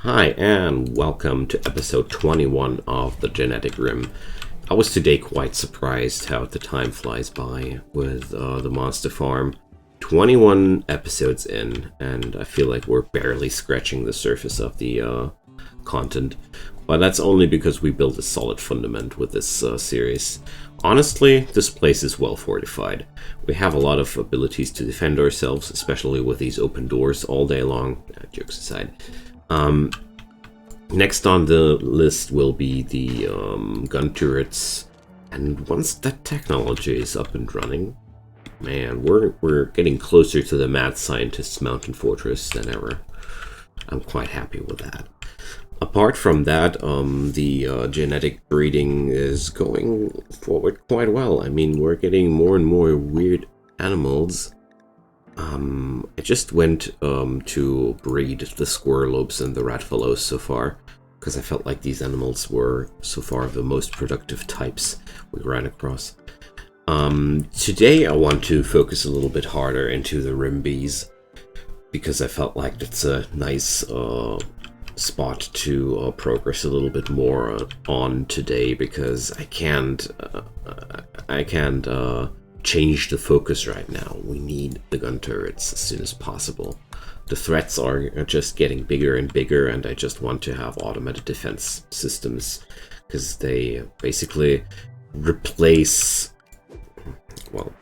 Hi and welcome to episode 21 of the GeneticRim. I was today quite surprised how the time flies by with the Monster Farm. 21 episodes in, and I feel like we're barely scratching the surface of the content. But that's only because we built a solid fundament with this series. Honestly, this place is well fortified. We have a lot of abilities to defend ourselves, especially with these open doors all day long. Jokes aside. Next on the list will be the gun turrets, and once that technology is up and running, man, we're getting closer to the mad scientist's mountain fortress than ever. I'm quite happy with that. Apart from that, the genetic breeding is going forward quite well. I mean, we're getting more and more weird animals. I just went to breed the squirrelopes and the ratfellows so far, because I felt like these animals were so far the most productive types we ran across. Today I want to focus a little bit harder into the RimBees, because I felt like that's a nice spot to progress a little bit more on today, because I can't change the focus right now. We need the gun turrets as soon as possible. The threats are just getting bigger and bigger, and I just want to have automated defense systems, because they basically replace, well,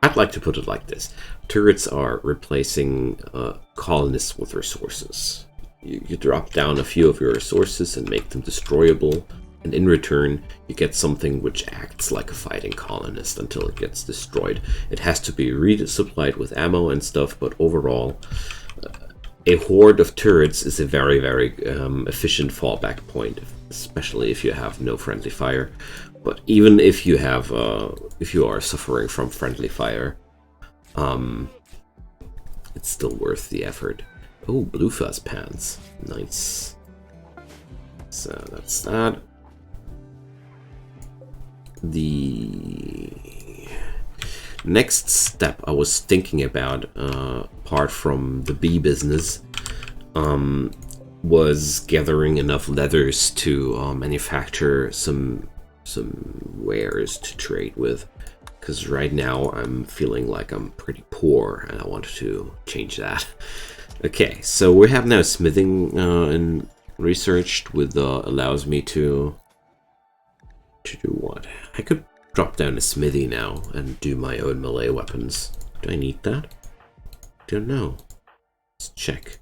I'd like to put it like this. Turrets are replacing colonists with resources. You drop down a few of your resources and make them destroyable, and in return you get something which acts like a fighting colonist until it gets destroyed. It has to be resupplied with ammo and stuff, but overall a horde of turrets is a very, very efficient fallback point, especially if you have no friendly fire. But even if you have, if you are suffering from friendly fire, it's still worth the effort. Oh, blue fuzz pants, nice. So that's that. The next step I was thinking about, apart from the bee business, was gathering enough leathers to manufacture some wares to trade with, because right now I'm feeling like I'm pretty poor and I wanted to change that. Okay, so we have now smithing and researched, with allows me to do what? I could drop down a smithy now and do my own melee weapons. Do I need that? Don't know. Let's check.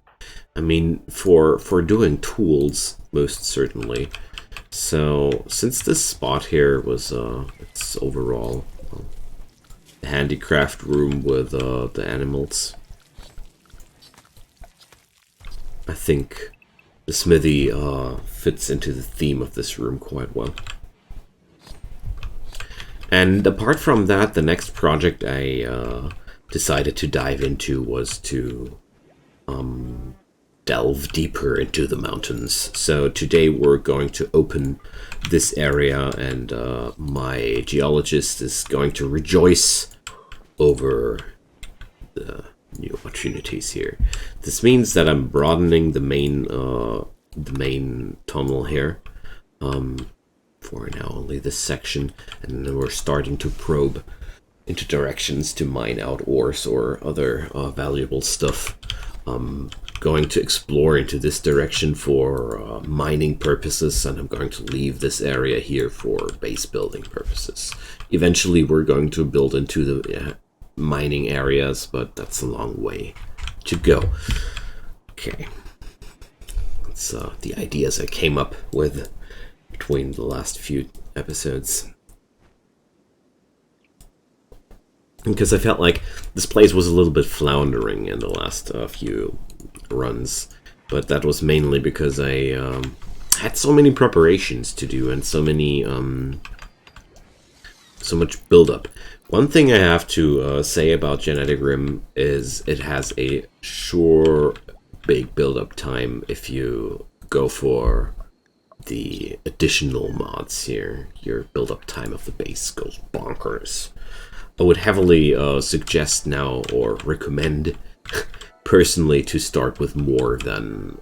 I mean, for doing tools, most certainly. So since this spot here was it's overall a handicraft room with the animals, I think the smithy fits into the theme of this room quite well. And apart from that, the next project I decided to dive into was to delve deeper into the mountains. So today we're going to open this area, and my geologist is going to rejoice over the new opportunities here. This means that I'm broadening the main tunnel here. For now only this section, and then we're starting to probe into directions to mine out ores or other valuable stuff. Going to explore into this direction for mining purposes, and I'm going to leave this area here for base building purposes. Eventually we're going to build into the mining areas, but that's a long way to go. Okay, that's the ideas I came up with between the last few episodes, because I felt like this place was a little bit floundering in the last few runs, but that was mainly because I had so many preparations to do and so much build-up. One thing I have to say about GeneticRim is it has a sure big build-up time if you go for the additional mods here. Your build-up time of the base goes bonkers. I would heavily suggest now, or recommend personally, to start with more than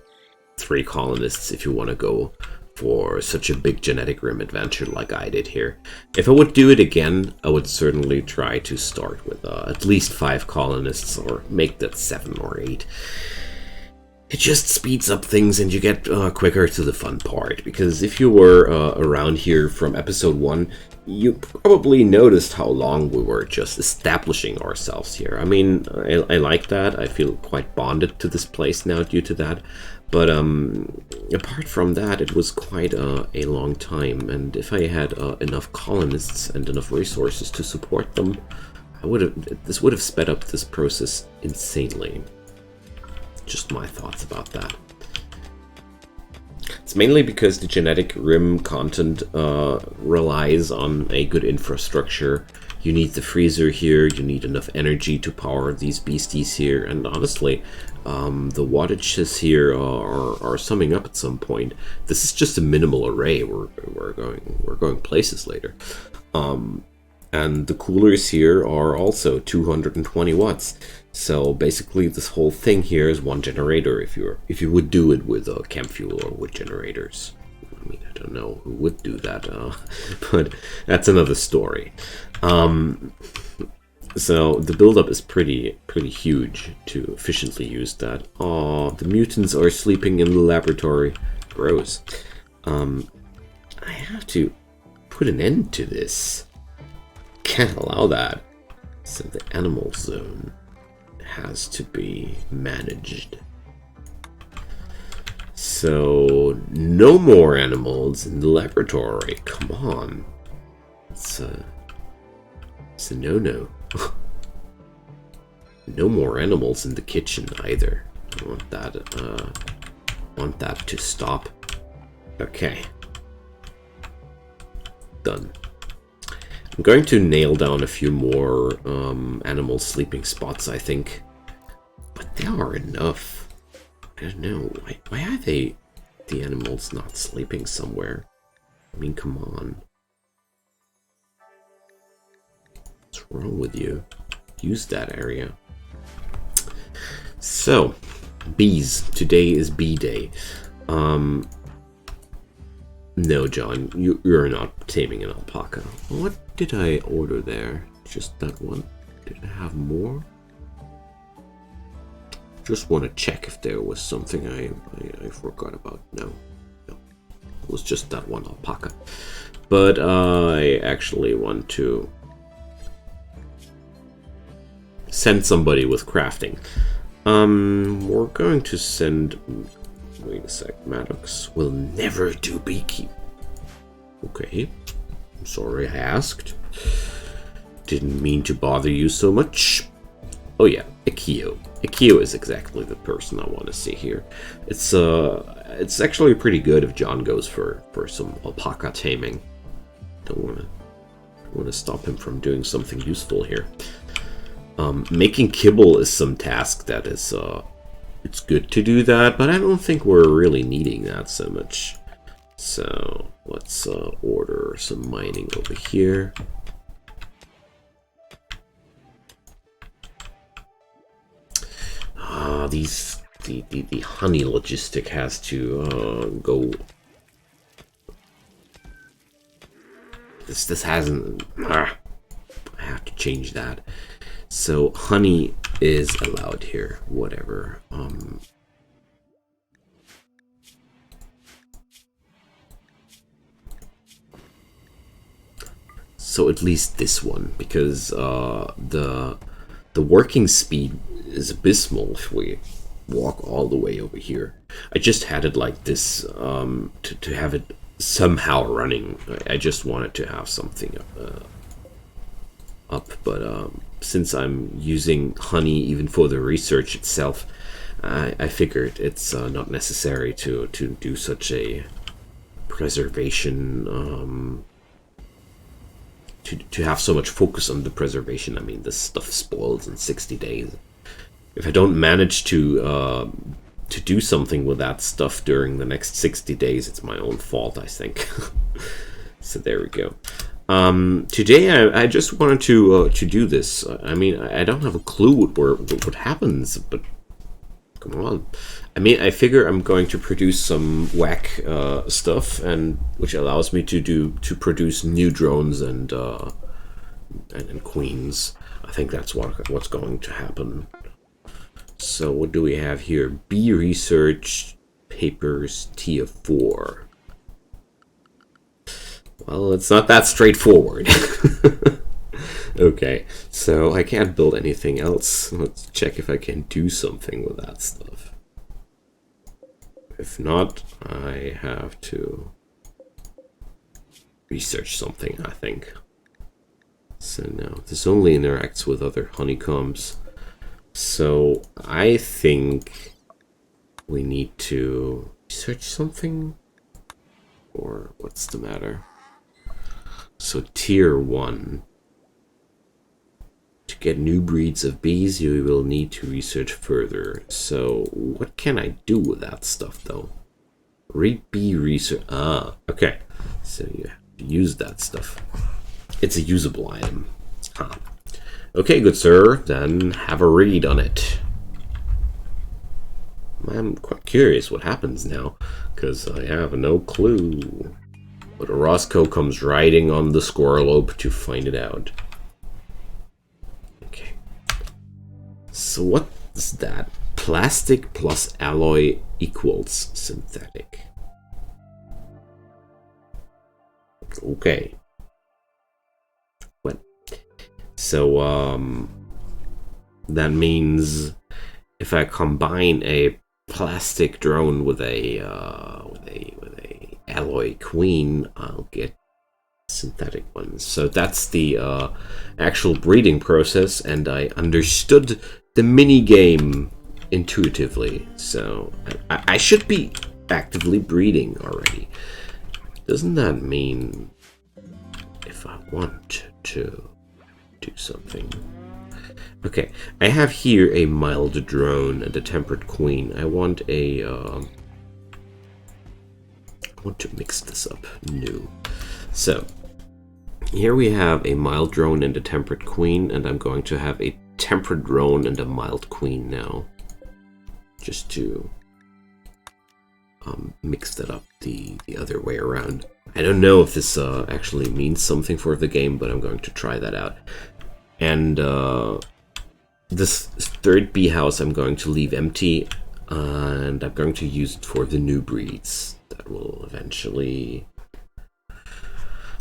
3 colonists if you want to go for such a big GeneticRim adventure like I did here. If I would do it again, I would certainly try to start with at least 5 colonists, or make that 7 or 8. It just speeds up things and you get quicker to the fun part, because if you were around here from episode 1, you probably noticed how long we were just establishing ourselves here. I mean, I like that. I feel quite bonded to this place now due to that. But apart from that, it was quite a long time, and if I had enough colonists and enough resources to support them, this would have sped up this process insanely. Just my thoughts about that. It's mainly because the GeneticRim content relies on a good infrastructure. You need the freezer here, you need enough energy to power these beasties here, and honestly, the wattages here are summing up at some point. This is just a minimal array. We're going places later. And the coolers here are also 220 watts. So basically, this whole thing here is 1 generator. If you would do it with camp fuel or wood generators, I mean, I don't know who would do that, but that's another story. So the buildup is pretty huge to efficiently use that. Oh, the mutants are sleeping in the laboratory. Gross. I have to put an end to this. Can't allow that. So the animal zone has to be managed. So no more animals in the laboratory. Come on. It's a no-no. No more animals in the kitchen either. I want that to stop. Okay. Done. I'm going to nail down a few more animal sleeping spots, I think. But they are enough. I don't know. Why are the animals not sleeping somewhere? I mean, come on. What's wrong with you? Use that area. So, bees. Today is bee day. No, John, you're not taming an alpaca. What did I order there? Just that one? Did I have more? Just want to check if there was something I forgot about. No. It was just that one alpaca. But I actually want to send somebody with crafting. We're going to send... Wait a sec. Maddox will never do beekeeping. Okay. I'm sorry I asked. Didn't mean to bother you so much. Oh yeah, Akio. Akio is exactly the person I want to see here. It's actually pretty good if John goes for some alpaca taming. Don't want to stop him from doing something useful here. Making kibble is some task that is it's good to do that, but I don't think we're really needing that so much. So let's order some mining over here. The honey logistic has to go. This hasn't. I have to change that. So honey is allowed here. Whatever. So at least this one, because the working speed is abysmal if we walk all the way over here. I just had it like this to have it somehow running. I just wanted to have something up, but since I'm using honey even for the research itself, I figured it's not necessary to do such a preservation, to have so much focus on the preservation. I mean, this stuff spoils in 60 days. If I don't manage to do something with that stuff during the next 60 days, it's my own fault, I think. So there we go. Today I just wanted to do this. I mean, I don't have a clue what happens, but Come on. I mean, I figure I'm going to produce some whack stuff, and which allows me to produce new drones and queens. I think that's what's going to happen. So what do we have here? Bee research papers tier 4. Well, it's not that straightforward. Okay, so I can't build anything else. Let's check if I can do something with that stuff. If not, I have to research something, I think. So now, this only interacts with other honeycombs. So I think we need to research something? Or what's the matter? So tier 1. To get new breeds of bees, you will need to research further. So what can I do with that stuff, though? Bee research. Ah, okay. So you have to use that stuff. It's a usable item. Huh. Okay, good sir. Then have a read on it. I'm quite curious what happens now, because I have no clue. But Roscoe comes riding on the squirrelope to find it out. Okay. So what is that? Plastic plus alloy equals synthetic. Okay. What? So, that means if I combine a plastic drone with a alloy queen, I'll get synthetic ones. So that's the actual breeding process, and I understood the mini game intuitively. So I should be actively breeding already. Doesn't that mean if I want to do something? Okay, I have here a mild drone and a temperate queen. I want a I want to mix this up. New. So here we have a mild drone and a temperate queen, and I'm going to have a temperate drone and a mild queen now, just to mix that up the other way around. I don't know if this actually means something for the game, but I'm going to try that out. And this third bee house I'm going to leave empty, and I'm going to use it for the new breeds that will eventually,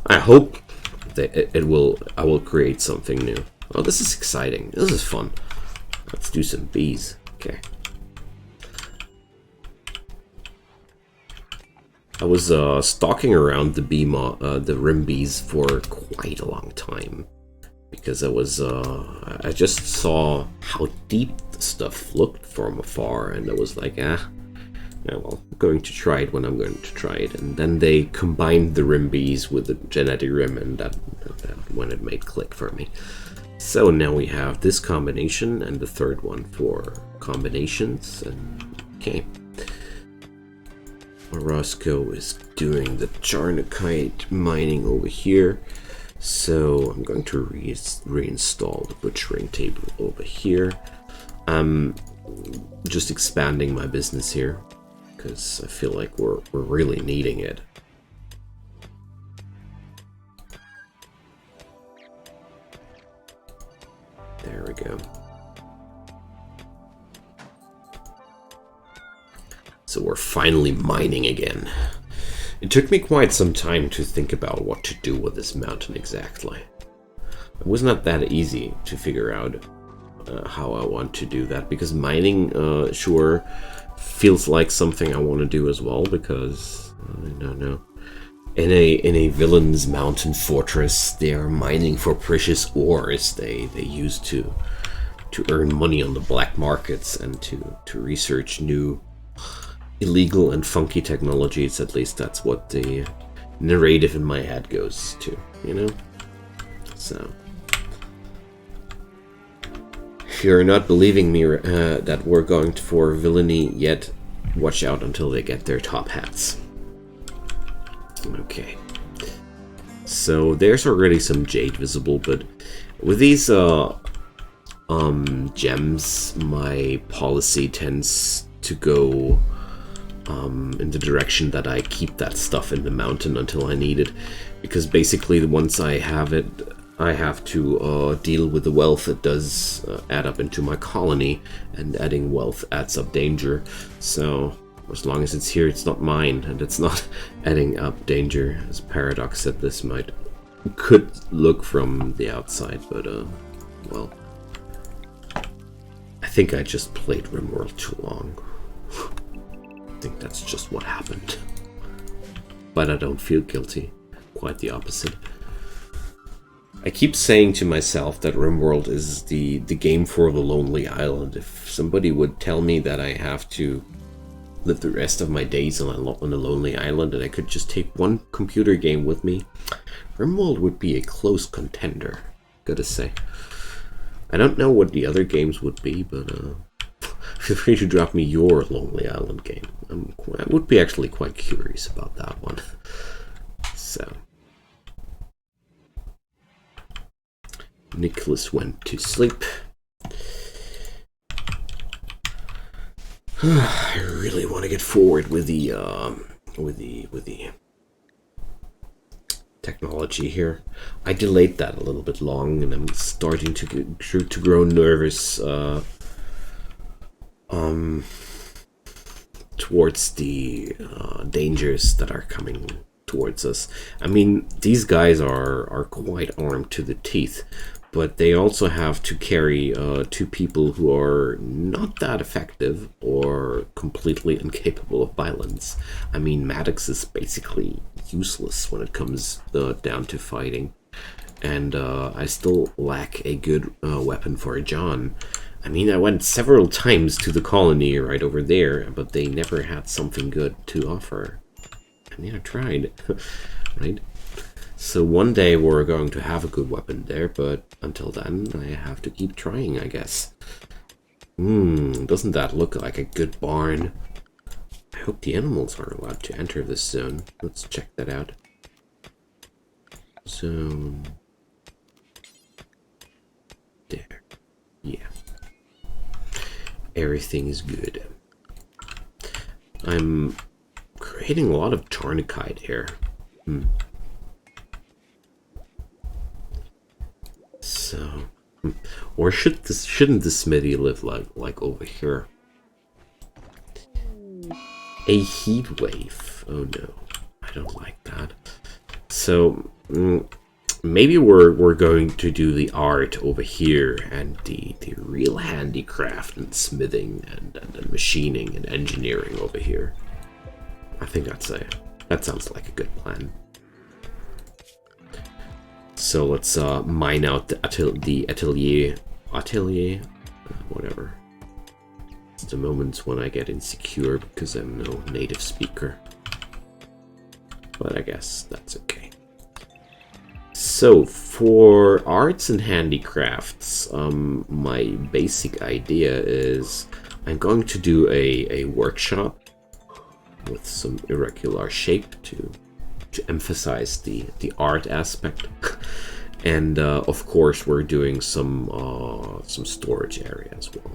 I hope that I will create something new. Oh, this is exciting. This is fun. Let's do some bees. Okay. I was stalking around the RimBees for quite a long time, because I just saw how deep the stuff looked from afar, and I was like, yeah, well, I'm going to try it when I'm going to try it. And then they combined the RimBees with the GeneticRim, and that when it made click for me. So now we have this combination and the third one for combinations. And okay, Roscoe is doing the Charnokite mining over here. So I'm going to reinstall the butchering table over here. I'm just expanding my business here, because I feel like we're really needing it. There we go. So we're finally mining again. It took me quite some time to think about what to do with this mountain exactly. It was not that easy to figure out how I want to do that, because mining sure feels like something I want to do as well, because I don't know. In a villain's mountain fortress, they are mining for precious ores they use to earn money on the black markets and to research new illegal and funky technologies. At least that's what the narrative in my head goes to, you know? So if you're not believing me that we're going for villainy yet, watch out until they get their top hats. Okay, so there's already some jade visible, but with these gems, my policy tends to go in the direction that I keep that stuff in the mountain until I need it, because basically once I have it, I have to deal with the wealth it does add up into my colony, and adding wealth adds up danger. So as long as it's here, it's not mine, and it's not adding up danger. As Paradox said, this could look from the outside, but well, I think I just played Rimworld too long. I think that's just what happened. But I don't feel guilty. Quite the opposite. I keep saying to myself that Rimworld is the game for the lonely island. If somebody would tell me that I have to live the rest of my days on a lonely island and I could just take one computer game with me, Rimworld would be a close contender, gotta say. I don't know what the other games would be, but feel free to drop me your Lonely Island game. I would be actually quite curious about that one. So, Nicholas went to sleep. I really want to get forward with the technology here. I delayed that a little bit long, and I'm starting to grow nervous towards the dangers that are coming towards us. I mean, these guys are quite armed to the teeth, but they also have to carry two people who are not that effective or completely incapable of violence. I mean, Maddox is basically useless when it comes down to fighting, and I still lack a good weapon for John. I mean, I went several times to the colony right over there, but they never had something good to offer. I mean, I tried, right? So one day we're going to have a good weapon there, but until then I have to keep trying, I guess. Doesn't that look like a good barn? I hope the animals are allowed to enter this zone. Let's check that out. Zone. There. Yeah. Everything is good. I'm creating a lot of Tarnicite here. So, or shouldn't the smithy live like over here? A heat wave. Oh no, I don't like that. So maybe we're going to do the art over here and the real handicraft and smithing and machining and engineering over here. I think that sounds like a good plan. So let's mine out the atelier, whatever. It's the moments when I get insecure because I'm no native speaker. But I guess that's okay. So for arts and handicrafts, my basic idea is I'm going to do a workshop with some irregular shape to emphasize the art aspect, and of course we're doing some storage area as well.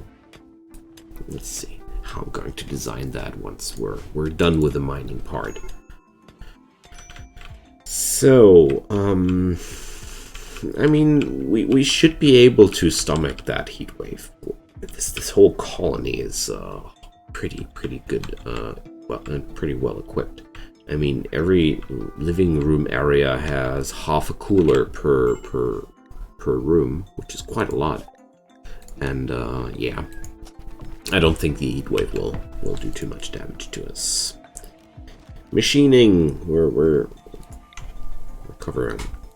Let's see how I'm going to design that once we're done with the mining part. So I mean, we should be able to stomach that heat wave. This whole colony is pretty good, pretty well equipped. I mean, every living room area has half a cooler per room, which is quite a lot. And yeah, I don't think the heat wave will do too much damage to us. Machining, we're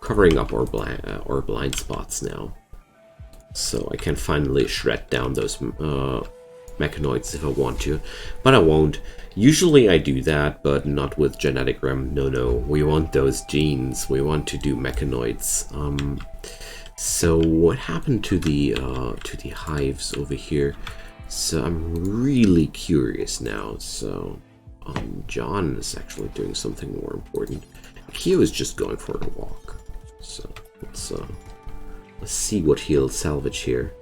covering up our blind spots now, so I can finally shred down those mechanoids if I want to, but I won't. Usually I do that, but not with GeneticRim. No, we want those genes. We want to do mechanoids. So what happened to the hives over here? So I'm really curious now. So John is actually doing something more important. Kyo is just going for a walk. So let's see what he'll salvage here.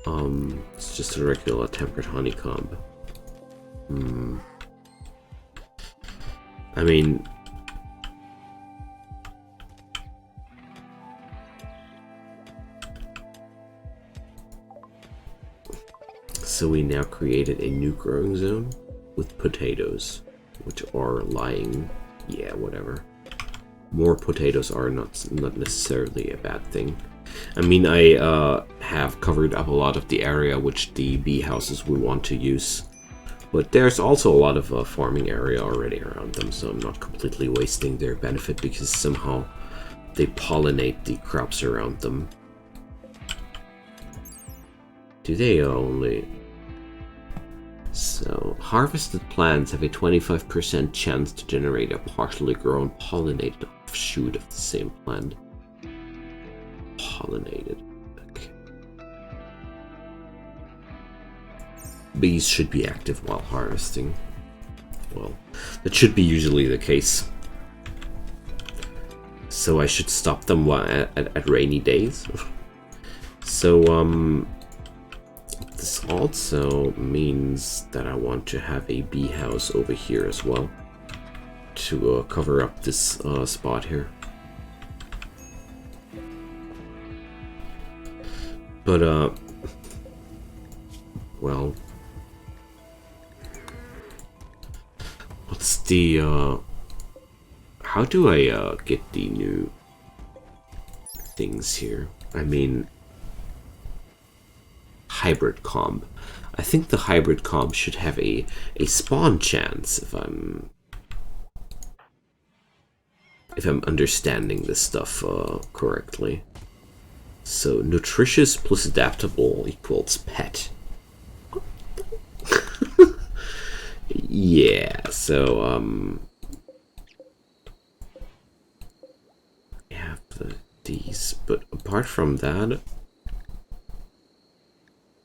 It's just a regular tempered honeycomb. I mean, so we now created a new growing zone with potatoes, which are lying. Yeah, whatever. More potatoes are not necessarily a bad thing. I mean, I have covered up a lot of the area which the bee houses would want to use. But there's also a lot of farming area already around them, so I'm not completely wasting their benefit because somehow they pollinate the crops around them. Do they only... So, harvested plants have a 25% chance to generate a partially grown pollinated offshoot of the same plant. Pollinated. Okay. Bees should be active while harvesting. Well, that should be usually the case. So I should stop them at rainy days. So, this also means that I want to have a bee house over here as well to cover up this spot here. But, well, what's the, how do I, get the new things here? I mean, hybrid comb. I think the hybrid comb should have a spawn chance, if I'm understanding this stuff, correctly. So, nutritious plus adaptable equals pet. Yeah, so, I have these, but apart from that,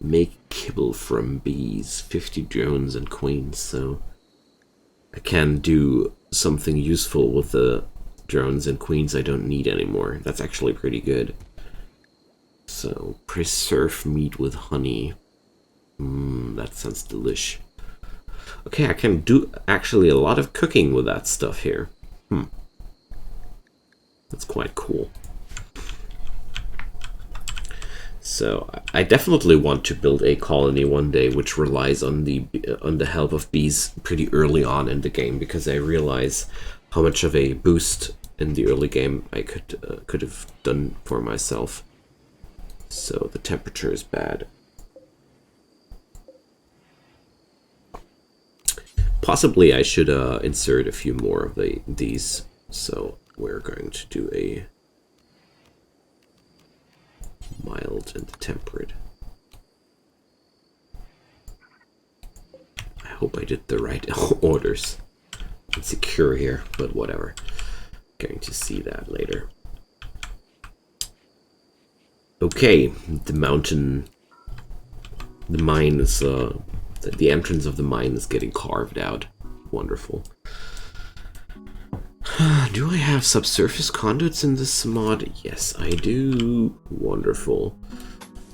make kibble from bees, 50 drones and queens, so I can do something useful with the drones and queens I don't need anymore. That's actually pretty good. So, preserve meat with honey. That sounds delish. Okay, I can do actually a lot of cooking with that stuff here. That's quite cool. So, I definitely want to build a colony one day which relies on the help of bees pretty early on in the game, because I realize how much of a boost in the early game I could have done for myself. So the temperature is bad. Possibly I should insert a few more of these. So we're going to do a mild and temperate. I hope I did the right orders. I'm secure here, but whatever. Going to see that later. Okay, the mine is, the entrance of the mine is getting carved out. Wonderful. Do I have subsurface conduits in this mod? Yes, I do. Wonderful.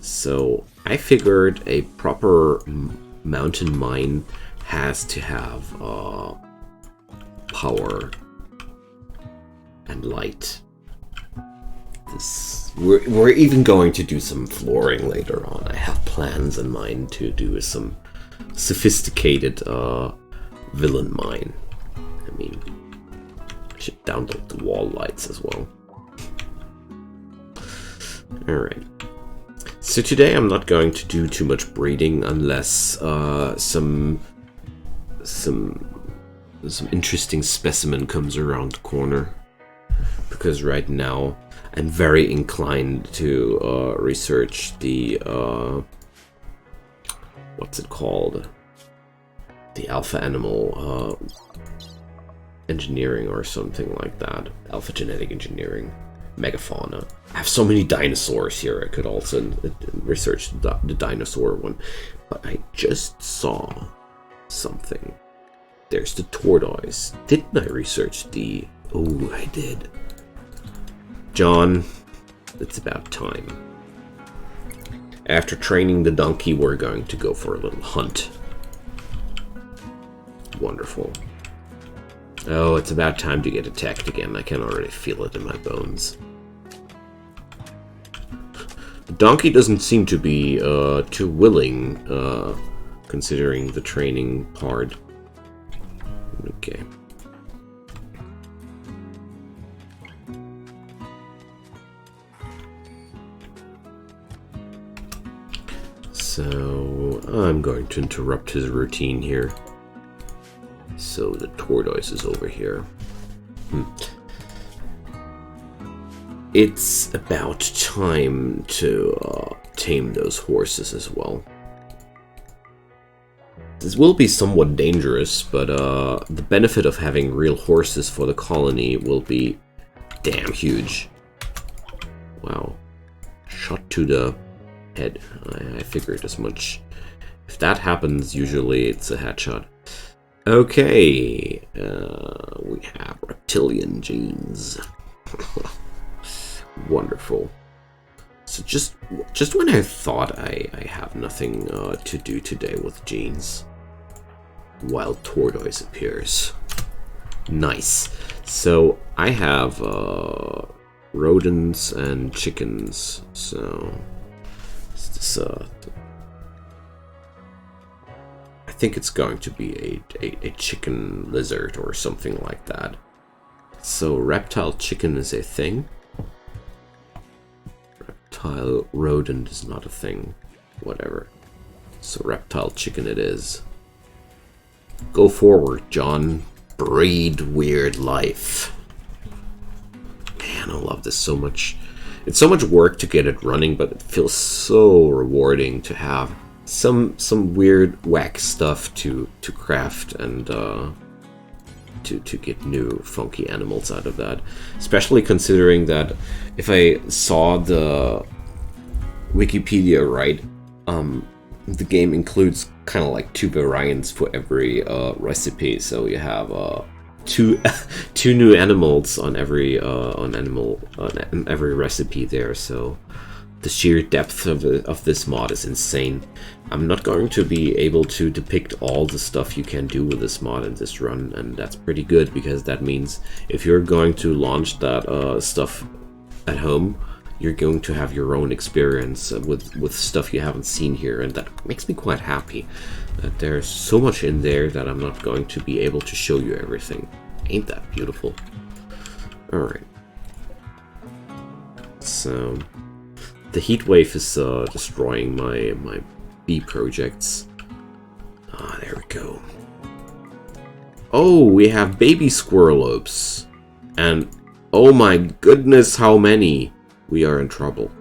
So, I figured a proper mountain mine has to have power and light. We're even going to do some flooring later on. I have plans in mind to do some sophisticated villain mine. I mean, I should download the wall lights as well. Alright. So today I'm not going to do too much breeding unless some interesting specimen comes around the corner. Because right now I'm very inclined to research the what's it called? The alpha animal engineering or something like that. Alpha genetic engineering. Megafauna. I have so many dinosaurs here. I could also research the dinosaur one. But I just saw something. There's the tortoise. Didn't I research the... Oh, I did. John, it's about time. After training the donkey, we're going to go for a little hunt. Wonderful. Oh, it's about time to get attacked again. I can already feel it in my bones. The donkey doesn't seem to be too willing, considering the training part. Okay. So, I'm going to interrupt his routine here. So, the tortoise is over here. It's about time to tame those horses as well. This will be somewhat dangerous, but the benefit of having real horses for the colony will be damn huge. Wow. Shot to the head. I figured as much. If that happens, usually it's a headshot. Okay. We have reptilian genes. Wonderful. So just when I thought I have nothing to do today with genes, wild tortoise appears. Nice. So I have rodents and chickens. So this, I think it's going to be a chicken lizard or something like that. So reptile chicken is a thing. Reptile rodent is not a thing. Whatever. So reptile chicken it is. Go forward, John. Breed weird life. Man, I love this so much. It's so much work to get it running, but it feels so rewarding to have some weird whack stuff to craft and to get new funky animals out of that. Especially considering that if I saw the Wikipedia right, the game includes kind of like 2 variants for every recipe. So you have two new animals on every every recipe there. So the sheer depth of this mod is insane. I'm not going to be able to depict all the stuff you can do with this mod in this run, and that's pretty good, because that means if you're going to launch that stuff at home, you're going to have your own experience with stuff you haven't seen here, and that makes me quite happy that there's so much in there that I'm not going to be able to show you everything. Ain't that beautiful? Alright. So the heat wave is destroying my bee projects. Ah, there we go. Oh, we have baby squirrelopes. And oh my goodness, how many! We are in trouble.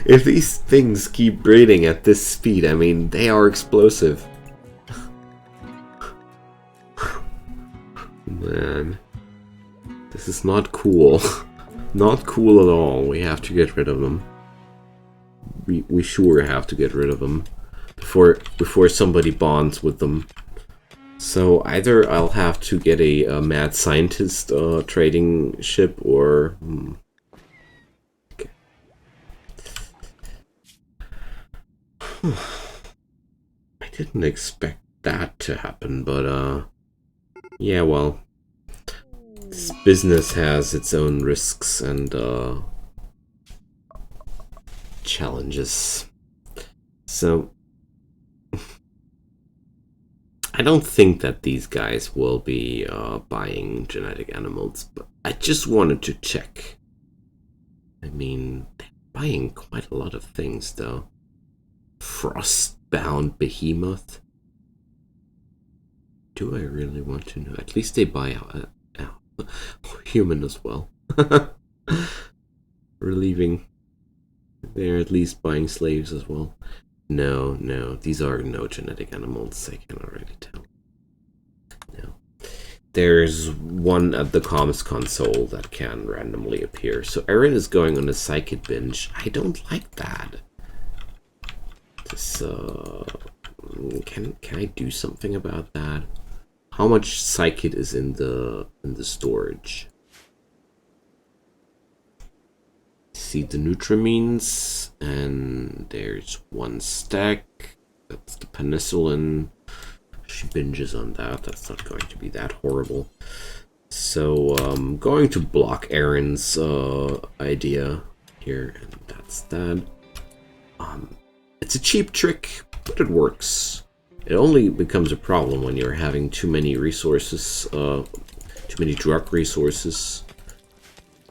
If these things keep breeding at this speed, I mean, they are explosive. Man. This is not cool. Not cool at all. We have to get rid of them. We sure have to get rid of them before somebody bonds with them. So either I'll have to get a mad scientist trading ship, or okay. I didn't expect that to happen, but yeah, well, this business has its own risks and challenges. So I don't think that these guys will be buying genetic animals, but I just wanted to check. I mean, they're buying quite a lot of things, though. Frostbound behemoth. Do I really want to know? At least they buy human as well. Relieving. They're at least buying slaves as well. No, these are no genetic animals, I can already tell. No. There's one at the comms console that can randomly appear. So Erin is going on a psychic binge. I don't like that. This, can I do something about that? How much psychic is in the storage? see the Nutrimines, and there's one stack. That's the penicillin. She binges on that. That's not going to be that horrible. So I'm going to block Aaron's idea here, and that's that. It's a cheap trick, but it works. It only becomes a problem when you're having too many resources, too many drug resources,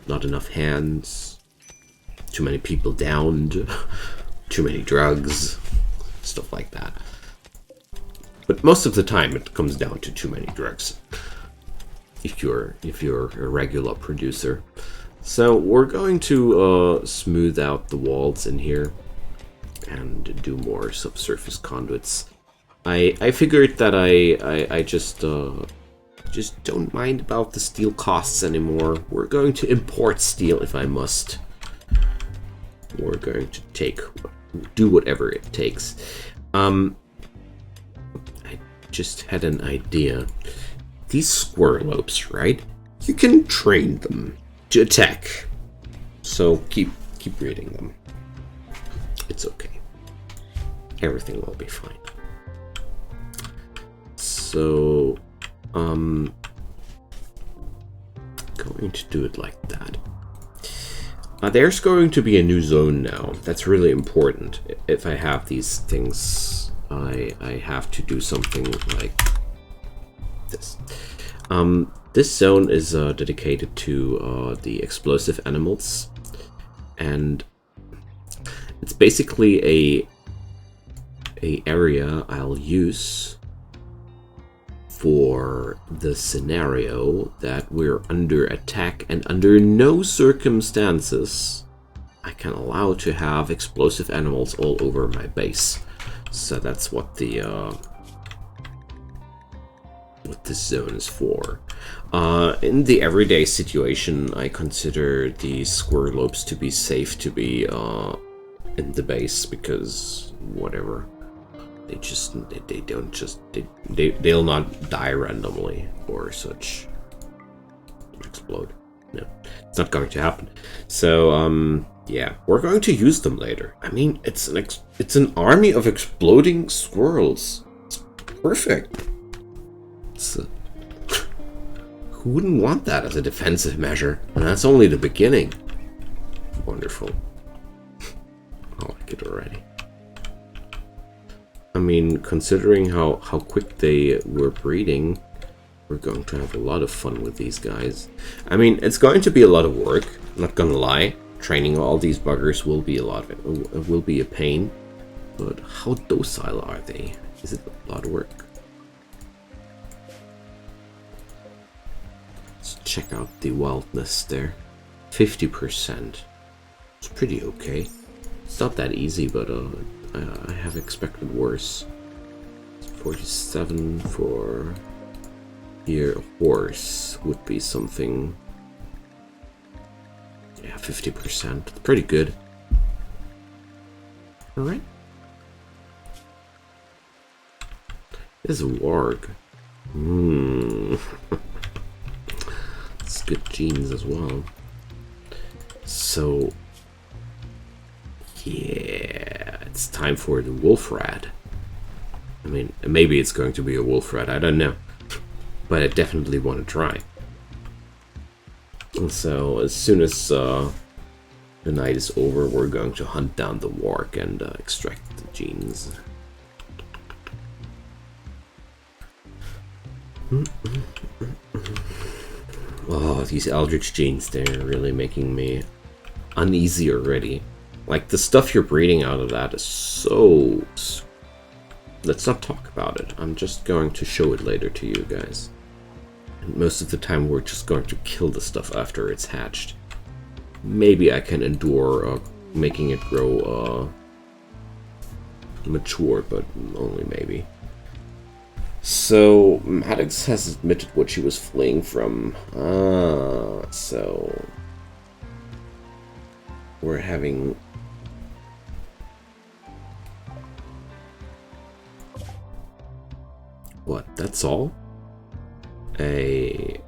not enough hands, too many people downed, too many drugs, stuff like that. But most of the time it comes down to too many drugs, if you're a regular producer. So we're going to smooth out the walls in here and do more subsurface conduits. I figured that I just don't mind about the steel costs anymore. We're going to import steel if I must. We're going to do whatever it takes. I just had an idea. These squirrelopes, right? You can train them to attack. So keep breeding them. It's okay. Everything will be fine. So, going to do it like that. There's going to be a new zone now. That's really important. If I have these things, I have to do something like this. This zone is dedicated to the explosive animals, and it's basically a area I'll use for the scenario that we're under attack, and under no circumstances I can allow to have explosive animals all over my base. So that's what this zone is for. In the everyday situation, I consider the squirrelopes to be safe to be in the base, because whatever. They'll not die randomly or such. Explode. No, it's not going to happen. So yeah, we're going to use them later. I mean, it's an army of exploding squirrels. It's perfect. Who wouldn't want that as a defensive measure? And that's only the beginning. Wonderful. I like it already. I mean, considering how quick they were breeding, we're going to have a lot of fun with these guys. I mean, it's going to be a lot of work, not gonna lie. Training all these buggers will be will be a pain. But how docile are they? Is it a lot of work? Let's check out the wildness there. 50%. It's pretty okay. It's not that easy, but I have expected worse. 47 for here. A horse would be something. Yeah, 50%. Pretty good. Alright. This is a warg. It's good genes as well. So yeah, it's time for the wolf rat. I mean, maybe it's going to be a wolf rat, I don't know. But I definitely want to try. And so, as soon as the night is over, we're going to hunt down the warg and extract the genes. Oh, these Eldritch genes, they're really making me uneasy already. Like, the stuff you're breeding out of that is so... Let's not talk about it. I'm just going to show it later to you guys. And most of the time we're just going to kill the stuff after it's hatched. Maybe I can endure making it grow mature, but only maybe. So, Maddox has admitted what she was fleeing from. So... We're having... What, that's all? A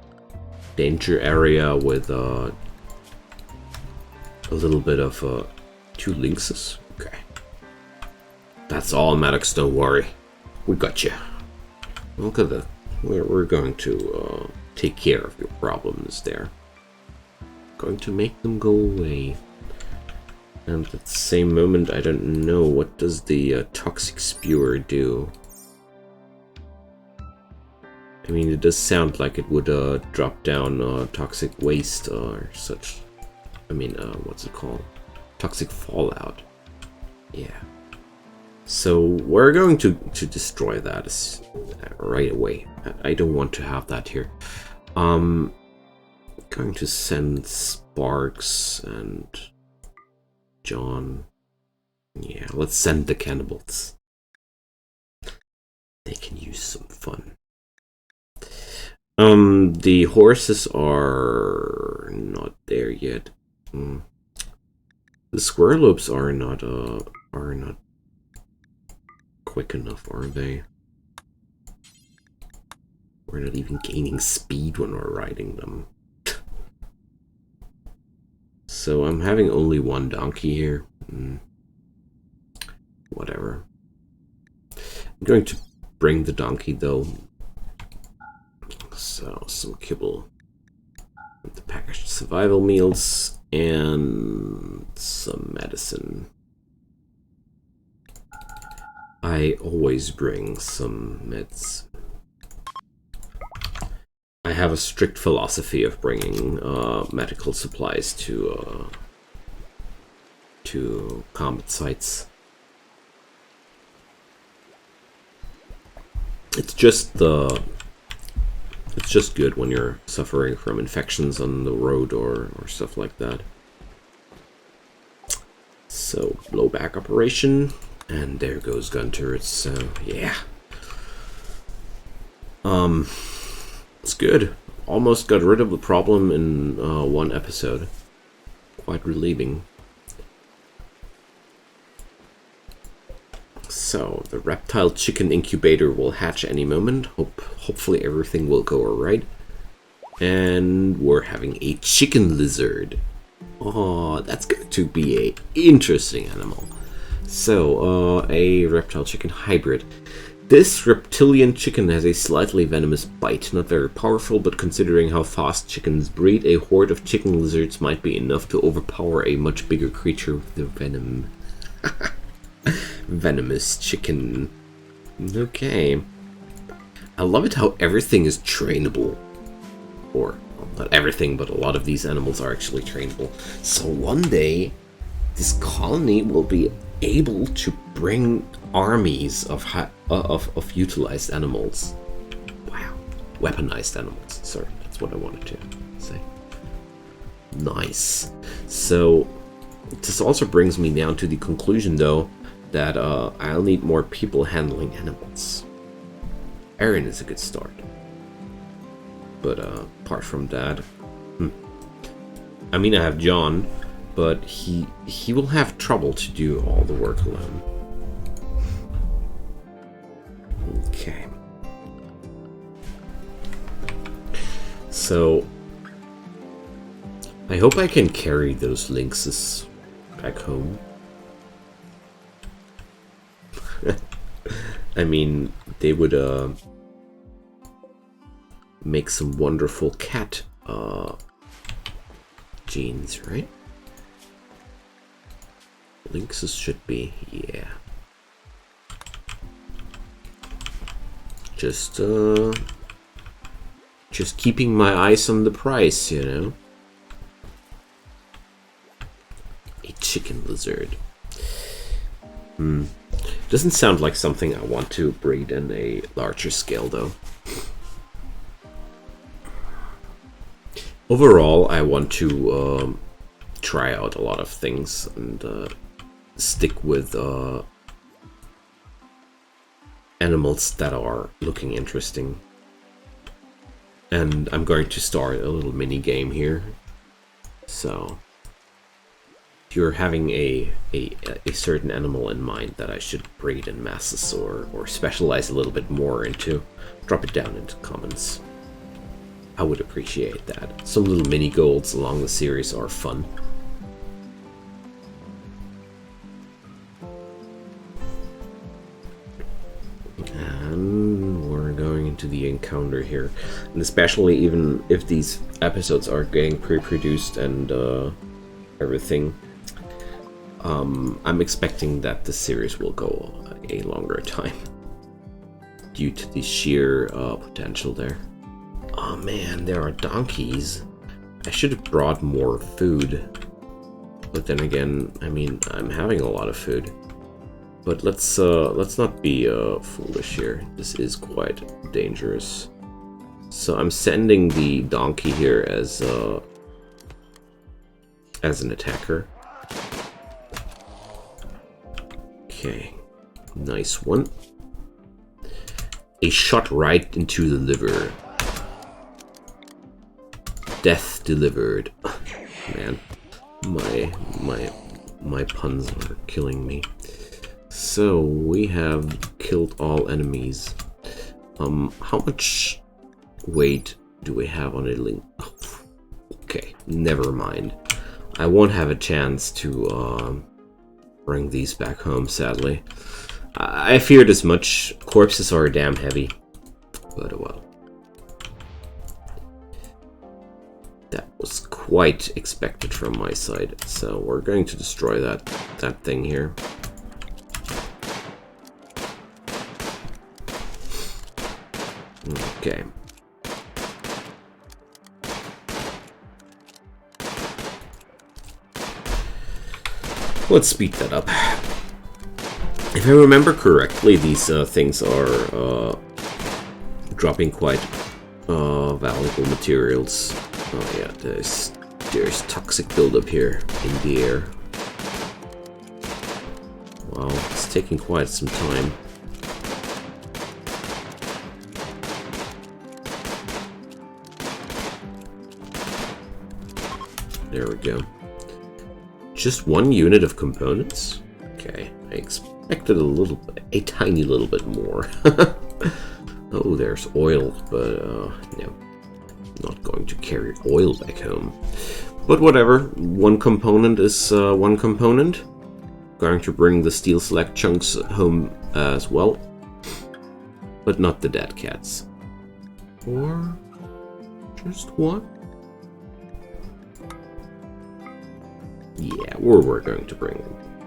danger area with a little bit of 2 lynxes. Okay. That's all, Maddox, don't worry. We got you. Look at the... We're going to take care of your problems there. Going to make them go away. And at the same moment, I don't know, what does the toxic spewer do? I mean, it does sound like it would drop down toxic waste or such. I mean, what's it called? Toxic fallout. Yeah. So we're going to destroy that right away. I don't want to have that here. Going to send Sparks and John. Yeah, let's send the cannibals. They can use some fun. The horses are not there yet. The squirrelopes are not quick enough, are they? We're not even gaining speed when we're riding them. So I'm having only 1 donkey here. Whatever. I'm going to bring the donkey though. So some kibble, the packaged survival meals, and some medicine. I always bring some meds. I have a strict philosophy of bringing medical supplies to combat sites. It's just good when you're suffering from infections on the road or stuff like that. So blowback operation, and there goes gun turrets. So yeah. It's good. Almost got rid of the problem in 1 episode. Quite relieving. So the reptile chicken incubator will hatch any moment. Hopefully everything will go alright. And we're having a chicken lizard. Oh, that's going to be a interesting animal. So a reptile chicken hybrid. This reptilian chicken has a slightly venomous bite, not very powerful, but considering how fast chickens breed, a horde of chicken lizards might be enough to overpower a much bigger creature with their venom. Venomous chicken. Okay. I love it how everything is trainable. Or, well, not everything, but a lot of these animals are actually trainable. So one day, this colony will be able to bring armies of utilized animals. Wow. Weaponized animals. Sorry, that's what I wanted to say. Nice. So, this also brings me down to the conclusion, though, that I'll need more people handling animals. Aaron is a good start. But apart from that... I mean, I have John, but he will have trouble to do all the work alone. Okay. So... I hope I can carry those lynxes back home. I mean, they would make some wonderful cat genes, right? Lynxes should be, yeah. Just keeping my eyes on the price, you know. A chicken lizard. Doesn't sound like something I want to breed in a larger scale, though. Overall, I want to try out a lot of things and stick with animals that are looking interesting. And I'm going to start a little mini game here. So... if you're having a certain animal in mind that I should breed in masses or specialize a little bit more into, drop it down into comments. I would appreciate that. Some little mini goals along the series are fun. into the encounter here, and especially even if these episodes are getting pre-produced and everything, I'm expecting that the series will go a longer time due to the sheer potential there. Oh man, there are donkeys. I should have brought more food, but then again, I mean, I'm having a lot of food. But let's not be foolish here. This is quite dangerous. So I'm sending the donkey here as an attacker. Okay, nice one. A shot right into the liver. Death delivered. Man, my puns are killing me. So we have killed all enemies. How much weight do we have on a link? Oh, okay, never mind. I won't have a chance to bring these back home, sadly. I feared as much. Corpses are damn heavy, but well. That was quite expected from my side. So we're going to destroy that thing here. Okay. Let's speed that up. If I remember correctly, these things are dropping quite valuable materials. Oh yeah, there's toxic buildup here in the air. Wow, it's taking quite some time. There we go. Just one unit of components? Okay, I expected a tiny little bit more. Oh, there's oil, but no. Not going to carry oil back home. But whatever, one component is one component. Going to bring the steel select chunks home as well. But not the dead cats. Or just one? Yeah, we're going to bring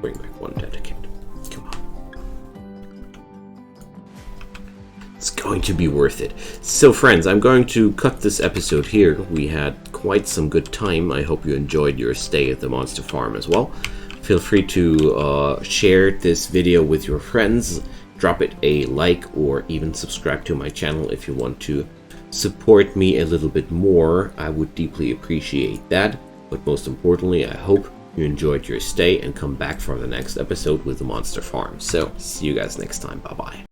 back one dead cat. Come on. It's going to be worth it. So friends, I'm going to cut this episode here. We had quite some good time. I hope you enjoyed your stay at the monster farm as well. Feel free to share this video with your friends. Drop it a like or even subscribe to my channel if you want to support me a little bit more. I would deeply appreciate that. But most importantly, I hope you enjoyed your stay and come back for the next episode with the Monster Farm. So, see you guys next time. Bye-bye.